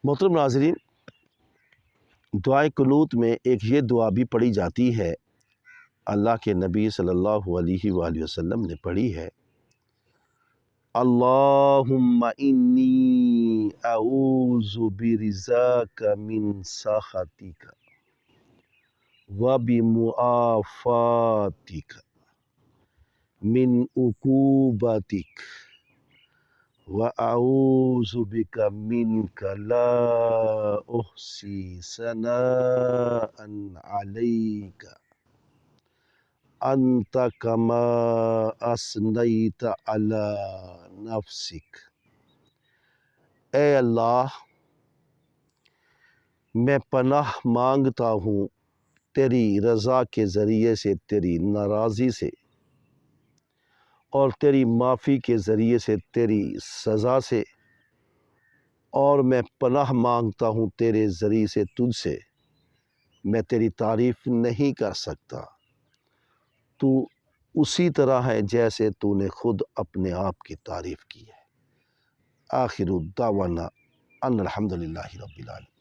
محترم ناظرین، دعائے قنوت میں ایک یہ دعا بھی پڑھی جاتی ہے، اللہ کے نبی صلی اللہ علیہ وآلہ وسلم نے پڑھی ہے، اللہم انی اعوذ برضاک من سخطک وبمعافاتک من عقوبتک وَأَعُوذُ بِكَ مِنْكَ لَا أُحْصِي ثَنَاءً عَلَيْكَ أَنْتَ كَمَا أَثْنَيْتَ عَلَى نَفْسِكَ۔ اے اللہ، میں پناہ مانگتا ہوں تیری رضا کے ذریعے سے تیری ناراضی سے، اور تیری معافی کے ذریعے سے تیری سزا سے، اور میں پناہ مانگتا ہوں تیرے ذریعے سے تجھ سے۔ میں تیری تعریف نہیں کر سکتا، تو اسی طرح ہے جیسے تو نے خود اپنے آپ کی تعریف کی ہے۔ آخر دعوانا ان الحمدللہ رب العالمین۔